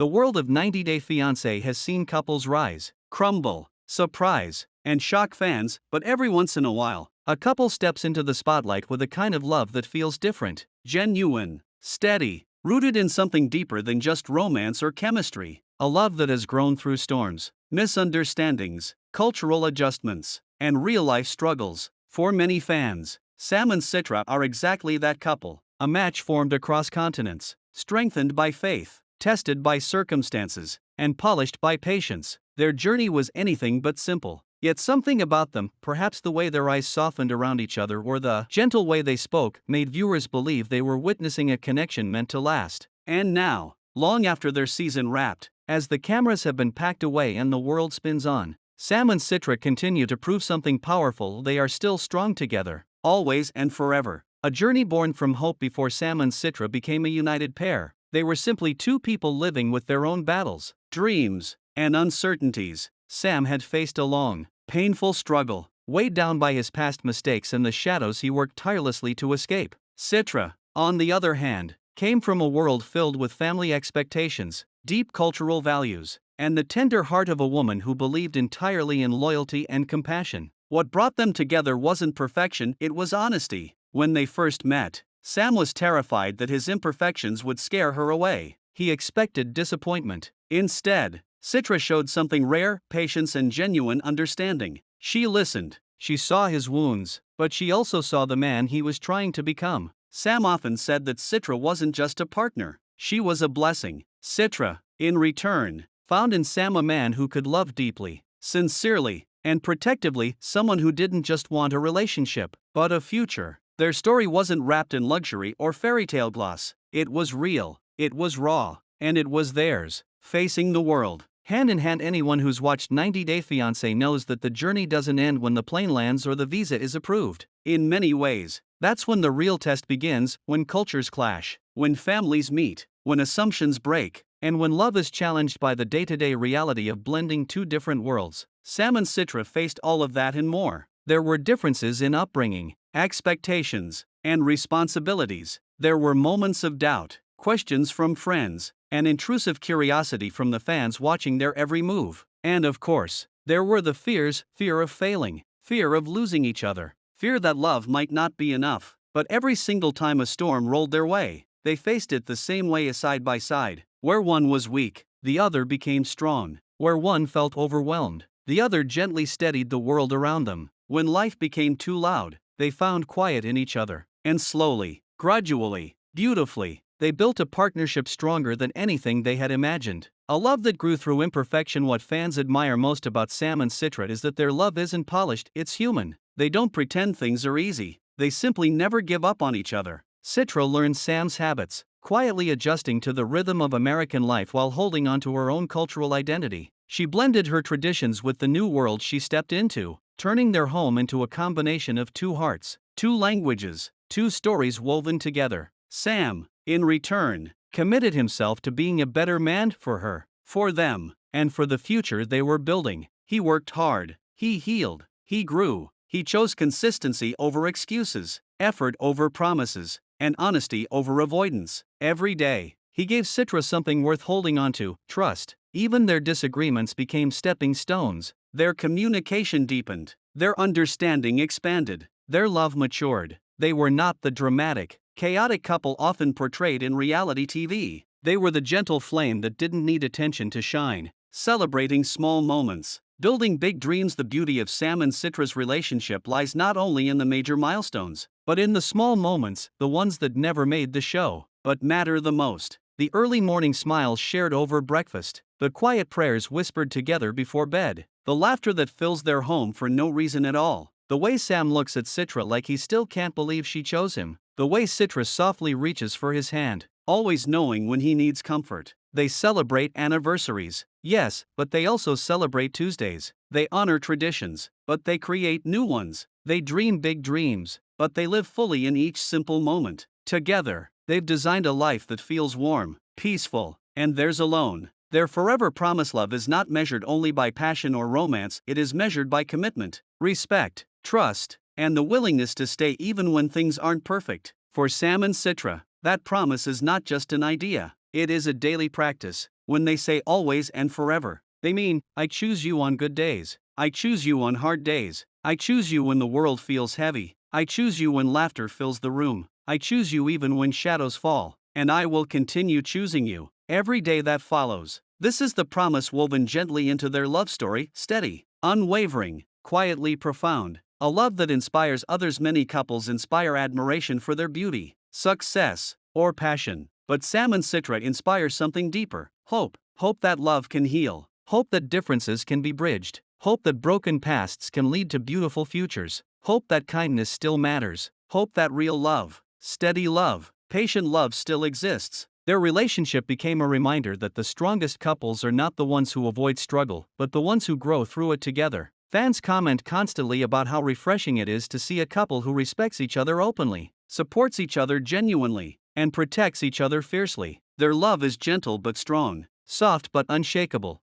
The world of 90 Day Fiancé has seen couples rise, crumble, surprise, and shock fans, but every once in a while, a couple steps into the spotlight with a kind of love that feels different, genuine, steady, rooted in something deeper than just romance or chemistry. A love that has grown through storms, misunderstandings, cultural adjustments, and real-life struggles. For many fans, Sam and Citra are exactly that couple, a match formed across continents, strengthened by faith, tested by circumstances, and polished by patience. Their journey was anything but simple. Yet something about them, perhaps the way their eyes softened around each other or the gentle way they spoke, made viewers believe they were witnessing a connection meant to last. And now, long after their season wrapped, as the cameras have been packed away and the world spins on, Sam and Citra continue to prove something powerful: they are still strong together, always and forever. A journey born from hope. Before Sam and Citra became a united pair, they were simply two people living with their own battles, dreams, and uncertainties. Sam had faced a long, painful struggle, weighed down by his past mistakes and the shadows he worked tirelessly to escape. Citra, on the other hand, came from a world filled with family expectations, deep cultural values, and the tender heart of a woman who believed entirely in loyalty and compassion. What brought them together wasn't perfection, it was honesty. When they first met, Sam was terrified that his imperfections would scare her away. He expected disappointment. Instead, Citra showed something rare: patience and genuine understanding. She listened, she saw his wounds, but she also saw the man he was trying to become. Sam often said that Citra wasn't just a partner, she was a blessing. Citra, in return, found in Sam a man who could love deeply, sincerely, and protectively, someone who didn't just want a relationship, but a future. Their story wasn't wrapped in luxury or fairy tale gloss. It was real, it was raw, and it was theirs, facing the world, hand in hand. Anyone who's watched 90 Day Fiancé knows that the journey doesn't end when the plane lands or the visa is approved. In many ways, that's when the real test begins: when cultures clash, when families meet, when assumptions break, and when love is challenged by the day-to-day reality of blending two different worlds. Sam and Citra faced all of that and more. There were differences in upbringing, expectations, and responsibilities. There were moments of doubt, questions from friends, and intrusive curiosity from the fans watching their every move. And of course, there were the fears: fear of failing, fear of losing each other, fear that love might not be enough. But every single time a storm rolled their way, they faced it the same way, side by side. Where one was weak, the other became strong. Where one felt overwhelmed, the other gently steadied the world around them. When life became too loud, they found quiet in each other. And slowly, gradually, beautifully, they built a partnership stronger than anything they had imagined. A love that grew through imperfection. What fans admire most about Sam and Citra is that their love isn't polished, it's human. They don't pretend things are easy, they simply never give up on each other. Citra learned Sam's habits, quietly adjusting to the rhythm of American life while holding on to her own cultural identity. She blended her traditions with the new world she stepped into, turning their home into a combination of two hearts, two languages, two stories woven together. Sam, in return, committed himself to being a better man for her, for them, and for the future they were building. He worked hard, he healed, he grew, he chose consistency over excuses, effort over promises, and honesty over avoidance. Every day, he gave Citra something worth holding onto: trust. Even their disagreements became stepping stones. Their communication deepened, their understanding expanded, their love matured. They were not the dramatic, chaotic couple often portrayed in reality TV. They were the gentle flame that didn't need attention to shine, celebrating small moments, building big dreams. The beauty of Sam and Citra's relationship lies not only in the major milestones, but in the small moments, the ones that never made the show, but matter the most. The early morning smiles shared over breakfast, the quiet prayers whispered together before bed, the laughter that fills their home for no reason at all, the way Sam looks at Citra like he still can't believe she chose him, the way Citra softly reaches for his hand, always knowing when he needs comfort. They celebrate anniversaries, yes, but they also celebrate Tuesdays. They honor traditions, but they create new ones. They dream big dreams, but they live fully in each simple moment. Together, they've designed a life that feels warm, peaceful, and theirs alone. Their forever promise. Love is not measured only by passion or romance, it is measured by commitment, respect, trust, and the willingness to stay even when things aren't perfect. For Sam and Citra, that promise is not just an idea, It is a daily practice. When they say always and forever, they mean, I choose you on good days. I choose you on hard days. I choose you when the world feels heavy. I choose you when laughter fills the room. I choose you even when shadows fall. And I will continue choosing you every day that follows. This is the promise woven gently into their love story, steady, unwavering, quietly profound. A love that inspires others. Many couples inspire admiration for their beauty, success, or passion. But Sam and Citra inspire something deeper: hope. Hope that love can heal. Hope that differences can be bridged. Hope that broken pasts can lead to beautiful futures. Hope that kindness still matters. Hope that real love, steady love, patient love still exists. Their relationship became a reminder that the strongest couples are not the ones who avoid struggle, but the ones who grow through it together. Fans comment constantly about how refreshing it is to see a couple who respects each other openly, supports each other genuinely, and protects each other fiercely. Their love is gentle but strong, soft but unshakable,